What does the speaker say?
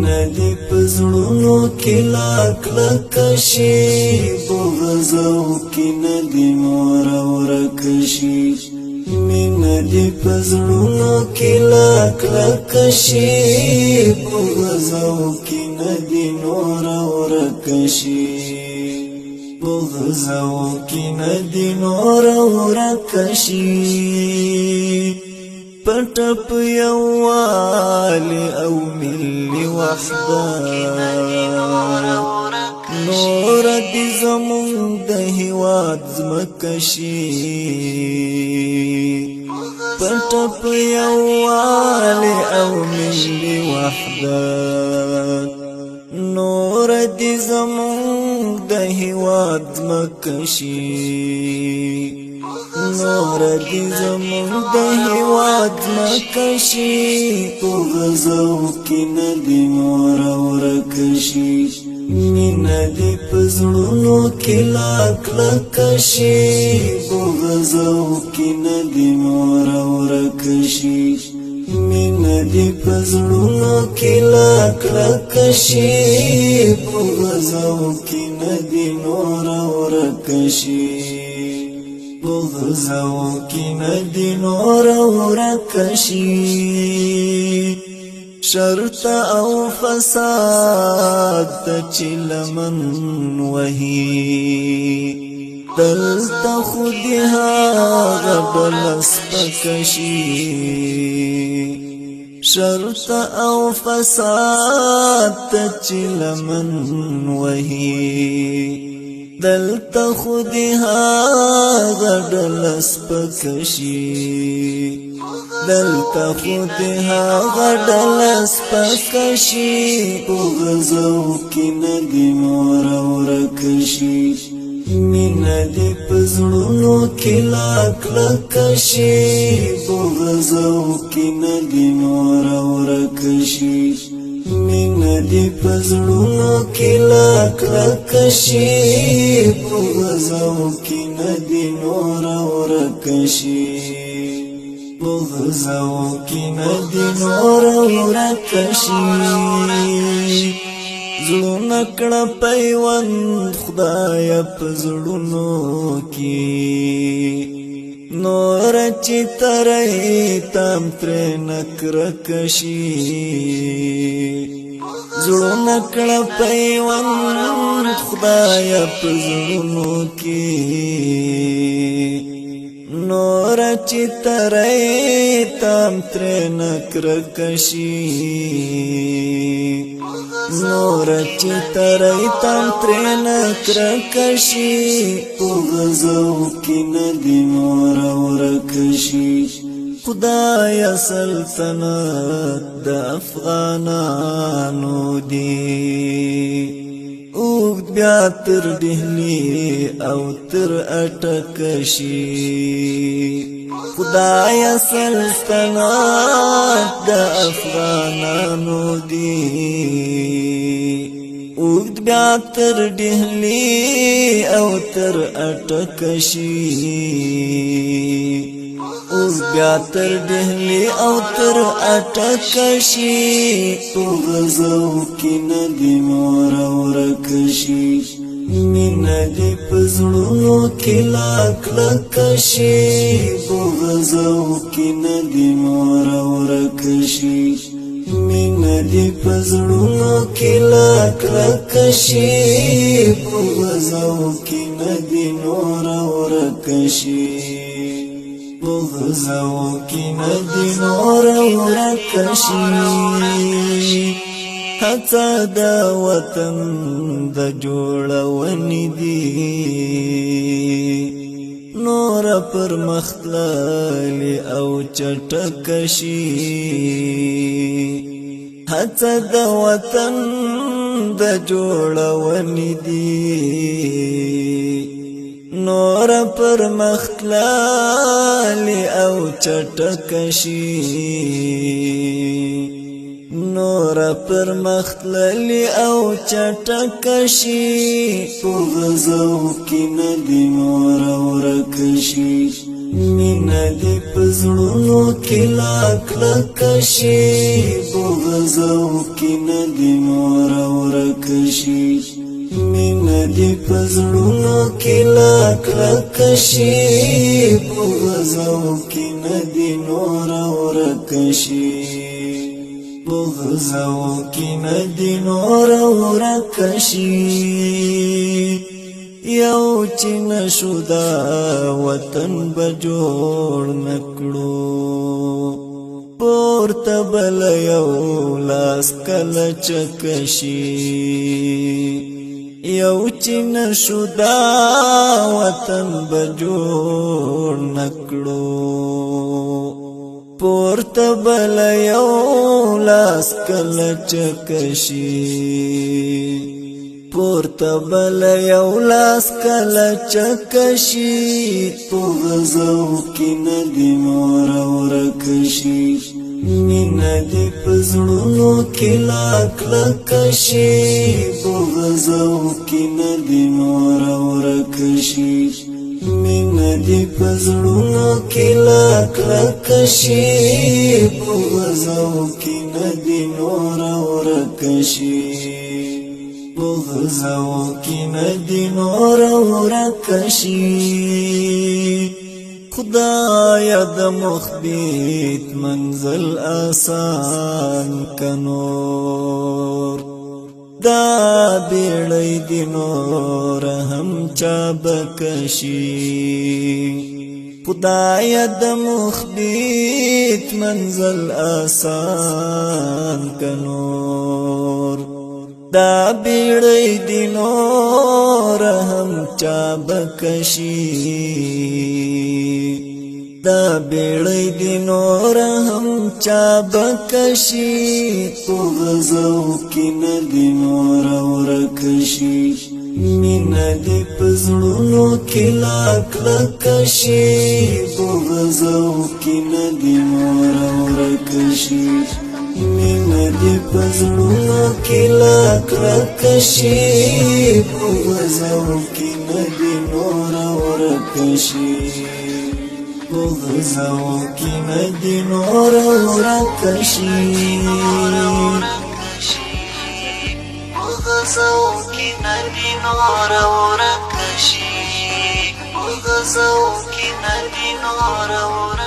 مینا دی پزړونو کې لاک لکشي بغض او کینه دی نور ورکشي مینا دی پزړونو کې لاک لکشي بغض او کینه دی نور ورکشي بغض او کینه دی نور ورکشي پټپ یووالی او ملی وحدت نور دی زمون د هیواد زمکشي پټپ یووالی او ملی وحدت نور دی زمون د هیواد زمکشي نور دی زمون د هیواد مکشي بغض او کینه دی نور ورکشي مینا دی پزړونو کې لاک لکشي بغض او کینه دی نور ورکشي مینا دی پزړونو کې لاک لکشي بغض او کینه دی نور ورکشي بغض او کینه دی نور ورکشي شرط او فساد چې لمن وهي دلته خودی هغه بل سپکشي شرط او فساد چې لمن وهي دلتا خودی هاغا ڈل سپکشی دلتا خودی هاغا ڈل سپکشی بغض او کینه دی نور ورکشي مینا دی پزړونو کې لاک لکشي بغض او کینه دی نور ورکشي مینا دی پزړونو کې لاک لکشي بغض او کینه دی نور ورکشي بغض او کینه دی نور ورکشي زړونه کړه پیوند خدای پزړونو کې نور چې ترې تام تر نکرکشي زړونه کړه پیوند خدای پزړونو کې نور چې ترې تام تر نکرکشي نور چې ترې تام تر نکرکشي بغض او کینه دی نور ورکشي خدای سلطنت د افغانانو دی اوږد بیا تر ډهلي او تر اټکشي خدای سلطنت د افغانانو دی اوږد بیا تر ډهلي او تر اټکشي اوږد بیا تر ډهلي او تر اټکشي بغض او کینه دی نور ورکشي مینا دی پزړونو کې لاک لکشي بغض او کینه دی نور ورکشي مینا دی پزړونو کې لاک لکشي بغض او کینه دی نور ورکشي بغض او کینه دی نور ورکشي هڅه د وطن د جوړونې دی نور پر مختللی او چټکشي هڅه د وطن د جوړونې دی نور پر مختللی او چټکشي نور پر مختللی او چټکشي بغض او کینه دی نور ورکشي مینا دی پزړونو کې لا کلکشي بغض او کینه دی نور ورکشي مینا دی پزړونو کې لا کلکشي بغض او کینه دی نور ورکشي بغض او کینه دی نور ورکشي یو چې نشو دا وطن بجوړ نکړو پورته بل یو لاس کله چکشي یو چې نشو دا وطن بجوړ نکړو پورته بل یو لاس کله چکشي پورته بل یو لاس کله چکشي بغض او کینه دی نور ورکشي مینا دی پزړونو کې لا کلکشي بغض او کینه دی نور ورکشي مینا دی پزړونو کې لا کلکشي بغض او کینه دی نور ورکشي بغض او کینه دی نور ورکشي خدایا د مخبت منزل آسان کنور دا بیړی دی نور هم چا بکشي خدایا د مخبت منزل آسان کنور دا بیړی دی نور هم چا بکشي دا بیړی دی نور هم چا بکشي بغض او کینه دی نور ورکشي مینا دی پزړونو کې لا کلکشي بغض او کینه دی نور ورکشي مینا دی پزړونو کې لا کلکشي بغض او کینه دی نور ورکشي بغض او کینه دی نور ورکشي بغض او کینه دی نور ورکشي بغض او کینه دی نور ورکشي